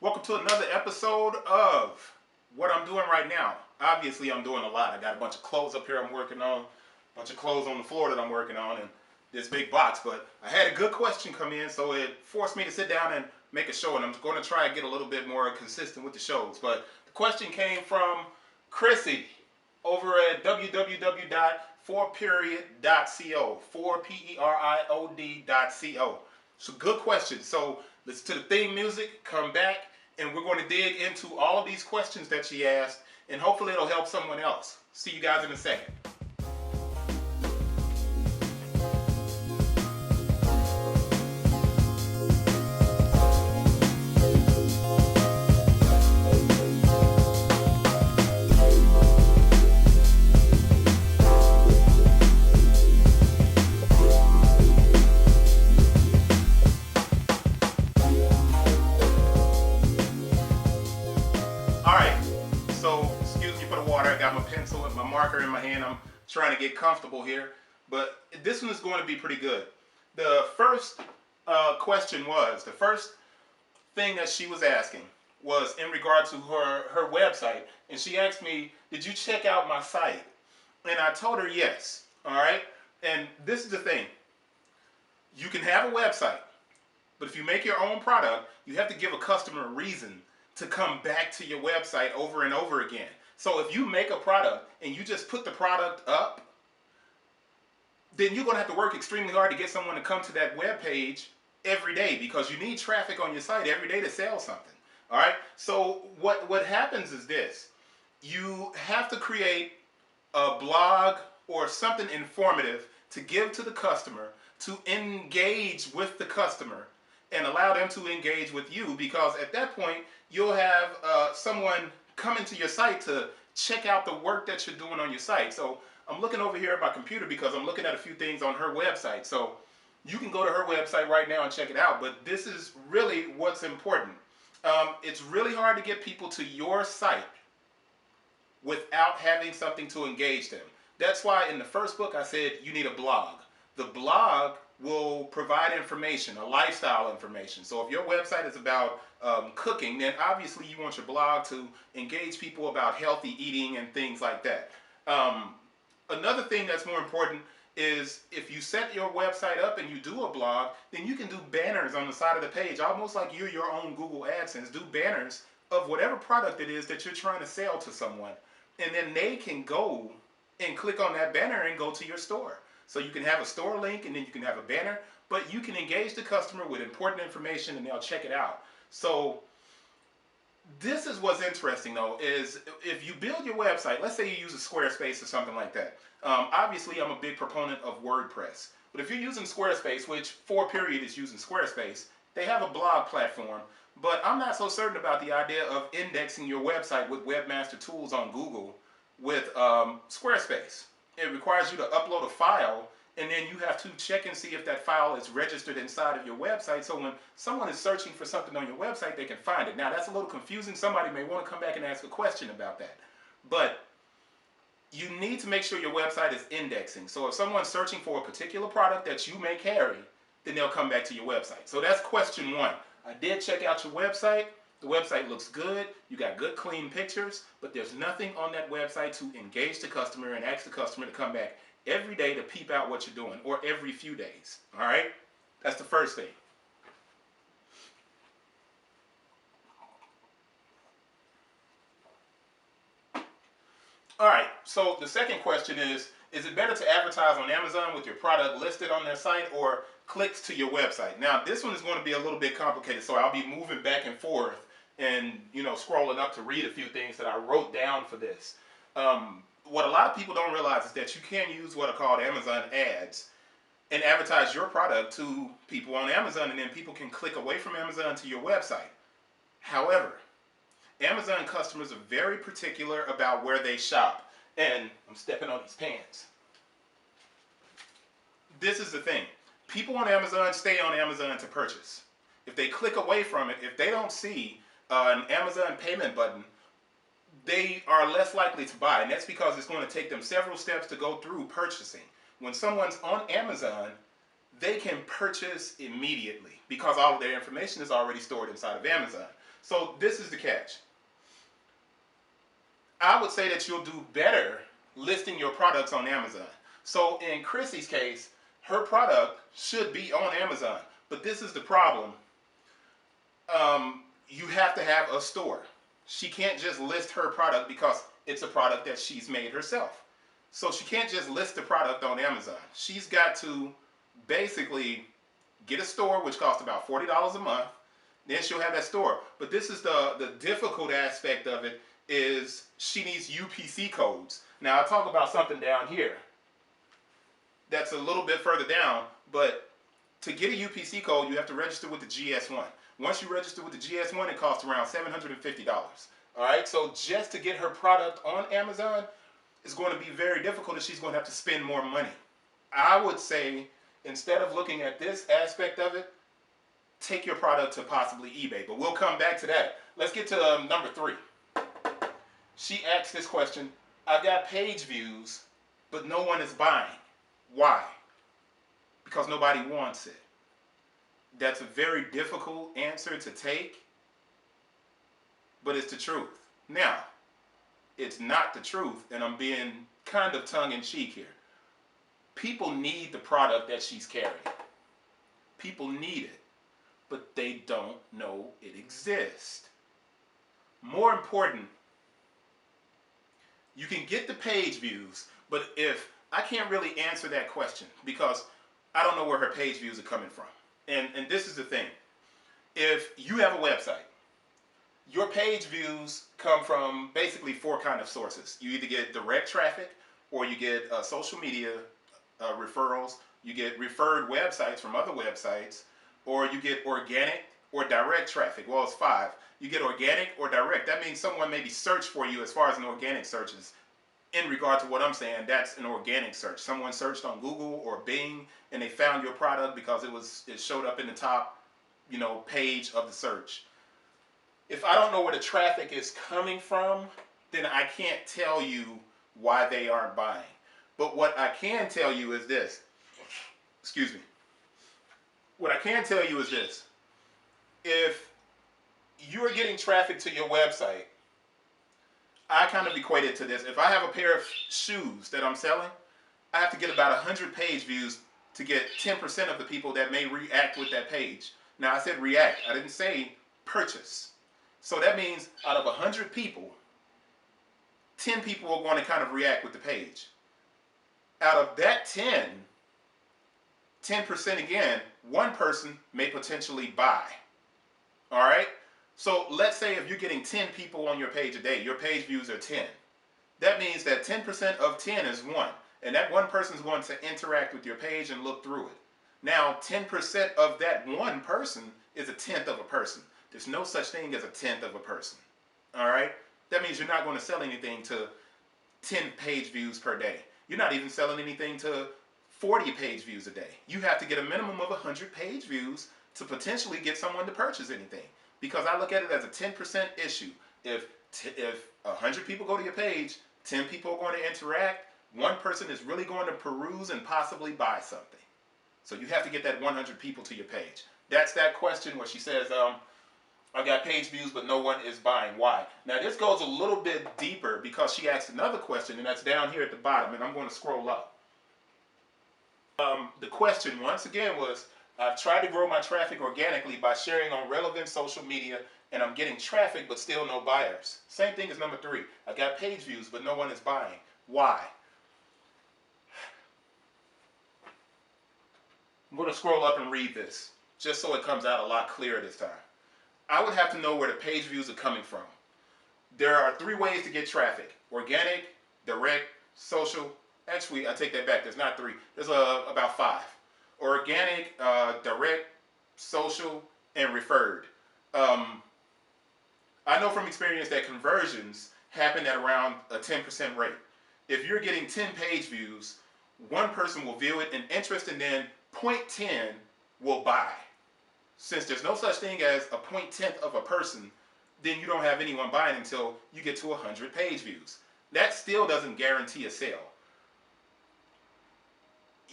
Welcome to another episode of what I'm doing right now. Obviously, I'm doing a lot. I got a bunch of clothes up here I'm working on, a bunch of clothes on the floor that I'm working on, and this big box. But I had a good question come in, so it forced me to sit down and make a show, and I'm going to try and get a little bit more consistent with the shows. But the question came from Chrissy over at www.4period.co, 4period.co. It's a good question. So listen to the theme music, come back, and we're going to dig into all of these questions that she asked, and hopefully it'll help someone else. See you guys in a second. I got my pencil and my marker in my hand. I'm trying to get comfortable here, but this one is going to be pretty good. The first question was, the first thing that she was asking was in regard to her website, and she asked me, did you check out my site? And I told her yes. All right, and this is the thing, you can have a website, but if you make your own product, you have to give a customer a reason to come back to your website over and over again. So if you make a product and you just put the product up, then you're going to have to work extremely hard to get someone to come to that web page every day, because you need traffic on your site every day to sell something. All right. So what happens is this: you have to create a blog or something informative to give to the customer, to engage with the customer and allow them to engage with you, because at that point you'll have someone come into your site to check out the work that you're doing on your site. So I'm looking over here at my computer because I'm looking at a few things on her website. So you can go to her website right now and check it out, but this is really what's important. It's really hard to get people to your site without having something to engage them. That's why in the first book I said you need a blog. The blog will provide information, a lifestyle information. So if your website is about cooking, then obviously you want your blog to engage people about healthy eating and things like that. Another thing that's more important is if you set your website up and you do a blog, then you can do banners on the side of the page, almost like you're your own Google AdSense. Do banners of whatever product it is that you're trying to sell to someone, and then they can go and click on that banner and go to your store. So you can have a store link and then you can have a banner, but you can engage the customer with important information and they'll check it out. So this is what's interesting though, is if you build your website, let's say you use a Squarespace or something like that. Obviously I'm a big proponent of WordPress, but if you're using Squarespace, which 4period is using Squarespace, they have a blog platform, but I'm not so certain about the idea of indexing your website with Webmaster Tools on Google with Squarespace. It requires you to upload a file, and then you have to check and see if that file is registered inside of your website, so when someone is searching for something on your website, they can find it. Now that's a little confusing. Somebody may want to come back and ask a question about that, but you need to make sure your website is indexing. So if someone's searching for a particular product that you may carry, then they'll come back to your website. So that's question one. I did check out your website. The website looks good. You got good, clean pictures, but there's nothing on that website to engage the customer and ask the customer to come back every day to peep out what you're doing, or every few days. All right? That's the first thing. All right, so the second question is it better to advertise on Amazon with your product listed on their site, or clicks to your website? Now, this one is going to be a little bit complicated, so I'll be moving back and forth and scrolling up to read a few things that I wrote down for this. What a lot of people don't realize is that you can use what are called Amazon ads and advertise your product to people on Amazon, and then people can click away from Amazon to your website. However, Amazon customers are very particular about where they shop, and I'm stepping on these pants. This is the thing. People on Amazon stay on Amazon to purchase. If they click away from it, if they don't see an Amazon payment button, they are less likely to buy, and that's because it's going to take them several steps to go through purchasing. When someone's on Amazon, they can purchase immediately because all of their information is already stored inside of Amazon. So this is the catch. I would say that you'll do better listing your products on Amazon. So in Chrissy's case, her product should be on Amazon. But this is the problem. You have to have a store. She can't just list her product because it's a product that she's made herself. So she can't just list the product on Amazon. She's got to basically get a store, which costs about $40 a month. Then she'll have that store. But this is the difficult aspect of it, is she needs UPC codes. Now I'll talk about something down here that's a little bit further down, but to get a UPC code, you have to register with the GS1. Once you register with the GS1, it costs around $750. All right, so just to get her product on Amazon is going to be very difficult, and she's going to have to spend more money. I would say, instead of looking at this aspect of it, take your product to possibly eBay, but we'll come back to that. Let's get to number 3. She asked this question: I've got page views, but no one is buying. Why? Because nobody wants it. That's a very difficult answer to take, but it's the truth. Now, it's not the truth, and I'm being kind of tongue-in-cheek here. People need the product that she's carrying. People need it, but they don't know it exists. More important, you can get the page views, but if I can't really answer that question because I don't know where her page views are coming from. And this is the thing. If you have a website, your page views come from basically 4 kind of sources. You either get direct traffic, or you get social media referrals, you get referred websites from other websites, or you get organic or direct traffic. Well, it's 5. You get organic or direct. That means someone maybe searched for you. As far as an organic search is in regard to what I'm saying, that's an organic search. Someone searched on Google or Bing and they found your product because it showed up in the top, page of the search. If I don't know where the traffic is coming from, then I can't tell you why they aren't buying. But what I can tell you is this. Excuse me. What I can tell you is this. If you're getting traffic to your website, I kind of equate it to this. If I have a pair of shoes that I'm selling, I have to get about 100 page views to get 10% of the people that may react with that page. Now I said react, I didn't say purchase. So that means out of 100 people, 10 people are going to kind of react with the page. Out of that 10% again, 1 person may potentially buy. All right? So let's say if you're getting 10 people on your page a day, your page views are 10. That means that 10% of 10 is 1. And that 1 person is going to interact with your page and look through it. Now, 10% of that 1 person is a 10th of a person. There's no such thing as a 10th of a person. All right? That means you're not going to sell anything to 10 page views per day. You're not even selling anything to 40 page views a day. You have to get a minimum of 100 page views to potentially get someone to purchase anything. Because I look at it as a 10% issue. If 100 people go to your page, 10 people are going to interact, 1 person is really going to peruse and possibly buy something. So you have to get that 100 people to your page. That's that question where she says, I've got page views, but no one is buying. Why? Now this goes a little bit deeper because she asked another question, and that's down here at the bottom, and I'm going to scroll up. The question, once again, was, I've tried to grow my traffic organically by sharing on relevant social media, and I'm getting traffic, but still no buyers. Same thing as number 3. I've got page views, but no one is buying. Why? I'm going to scroll up and read this, just so it comes out a lot clearer this time. I would have to know where the page views are coming from. There are 3 ways to get traffic: organic, direct, social. Actually, I take that back. There's not 3. There's about 5. Organic, direct, social, and referred. I know from experience that conversions happen at around a 10% rate. If you're getting 10 page views, 1 person will view it in interest, and then 0.10 will buy. Since there's no such thing as a 0.10 of a person, then you don't have anyone buying until you get to 100 page views. That still doesn't guarantee a sale.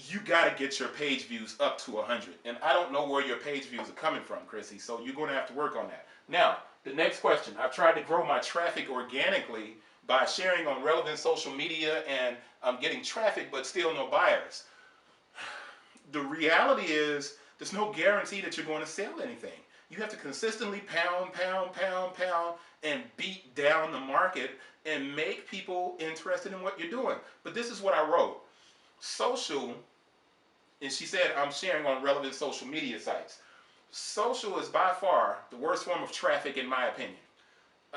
you got to get your page views up to 100. And I don't know where your page views are coming from, Chrissy, so you're going to have to work on that. Now, the next question. I've tried to grow my traffic organically by sharing on relevant social media, and I'm getting traffic, but still no buyers. The reality is, there's no guarantee that you're going to sell anything. You have to consistently pound, and beat down the market and make people interested in what you're doing. But this is what I wrote. Social, and she said, I'm sharing on relevant social media sites. Social is by far the worst form of traffic, in my opinion.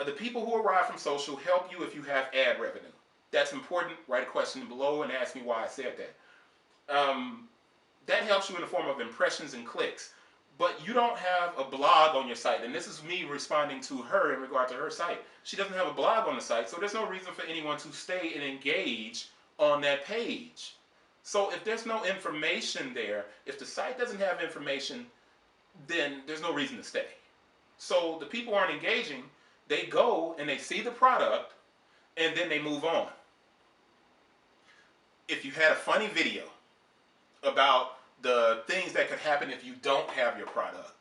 The people who arrive from social help you if you have ad revenue. That's important. Write a question below and ask me why I said that. That helps you in the form of impressions and clicks. But you don't have a blog on your site. And this is me responding to her in regard to her site. She doesn't have a blog on the site, so there's no reason for anyone to stay and engage on that page. So if there's no information there, if the site doesn't have information, then there's no reason to stay. So the people aren't engaging. They go and they see the product, and then they move on. If you had a funny video about the things that could happen if you don't have your product,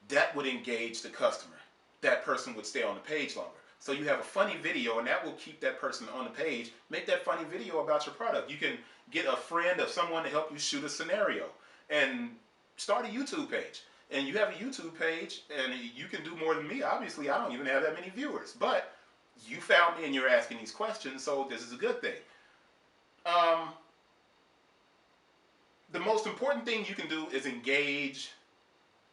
that would engage the customer. That person would stay on the page longer. So you have a funny video, and that will keep that person on the page. Make that funny video about your product. You can get a friend of someone to help you shoot a scenario and start a YouTube page. And you have a YouTube page, and you can do more than me. Obviously, I don't even have that many viewers. But you found me, and you're asking these questions, so this is a good thing. The most important thing you can do is engage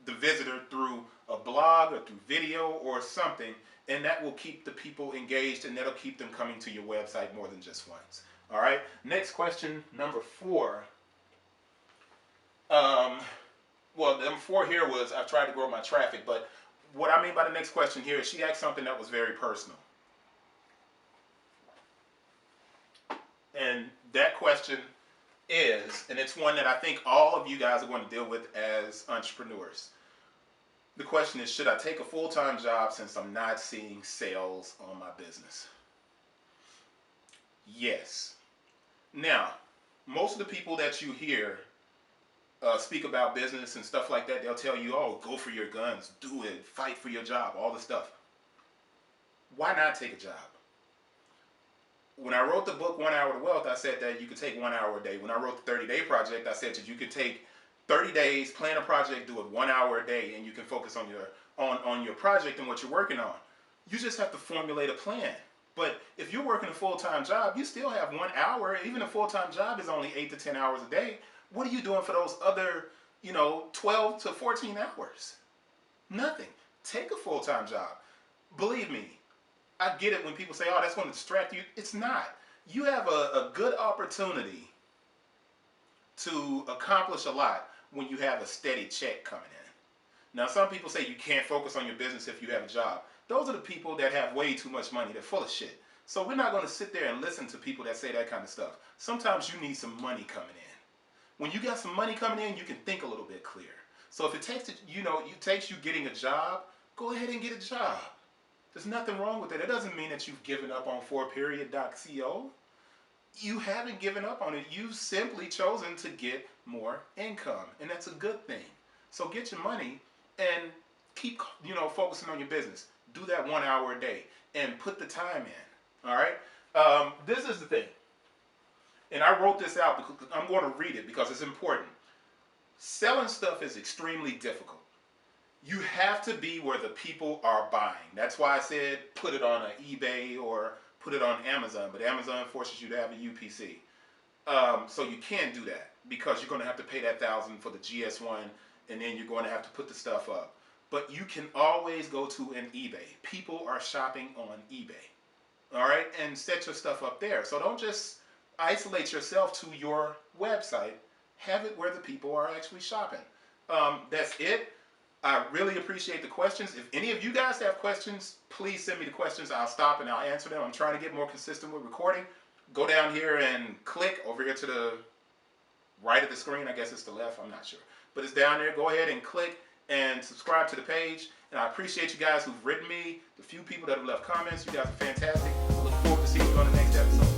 the visitor through a blog or through video or something, and that will keep the people engaged, and that'll keep them coming to your website more than just once. All right, next question, number 4. Well, number 4 here was I've tried to grow my traffic, but what I mean by the next question here is she asked something that was very personal. And that question is, and it's one that I think all of you guys are going to deal with as entrepreneurs. The question is, should I take a full-time job since I'm not seeing sales on my business? Yes. Now, most of the people that you hear speak about business and stuff like that, they'll tell you, oh, go for your guns, do it, fight for your job, all this stuff. Why not take a job? When I wrote the book, 1 Hour to Wealth, I said that you could take 1 hour a day. When I wrote the 30-day project, I said that you could take 30 days, plan a project, do it 1 hour a day, and you can focus on your project and what you're working on. You just have to formulate a plan. But if you're working a full-time job, you still have 1 hour. Even a full-time job is only 8 to 10 hours a day. What are you doing for those other, 12 to 14 hours? Nothing. Take a full-time job. Believe me, I get it when people say, oh, that's going to distract you. It's not. You have a good opportunity to accomplish a lot when you have a steady check coming in. Now, some people say you can't focus on your business if you have a job. Those are the people that have way too much money. They're full of shit. So we're not going to sit there and listen to people that say that kind of stuff. Sometimes you need some money coming in. When you got some money coming in, you can think a little bit clearer. So if it takes you getting a job, go ahead and get a job. There's nothing wrong with it. It doesn't mean that you've given up on 4period.co. You haven't given up on it. You've simply chosen to get more income, and that's a good thing. So get your money and keep, focusing on your business. Do that 1 hour a day and put the time in. All right. This is the thing, and I wrote this out because I'm going to read it because it's important. Selling stuff is extremely difficult. You have to be where the people are buying. That's why I said put it on eBay or put it on Amazon, but Amazon forces you to have a UPC. So you can't do that because you're going to have to pay that $1,000 for the GS1, and then you're going to have to put the stuff up. But you can always go to an eBay. People are shopping on eBay. All right? And set your stuff up there. So don't just isolate yourself to your website. Have it where the people are actually shopping. That's it. I really appreciate the questions. If any of you guys have questions, please send me the questions. I'll stop and I'll answer them. I'm trying to get more consistent with recording. Go down here and click over here to the right of the screen. I guess it's the left. I'm not sure. But it's down there. Go ahead and click and subscribe to the page. And I appreciate you guys who've written me, the few people that have left comments. You guys are fantastic. I look forward to seeing you on the next episode.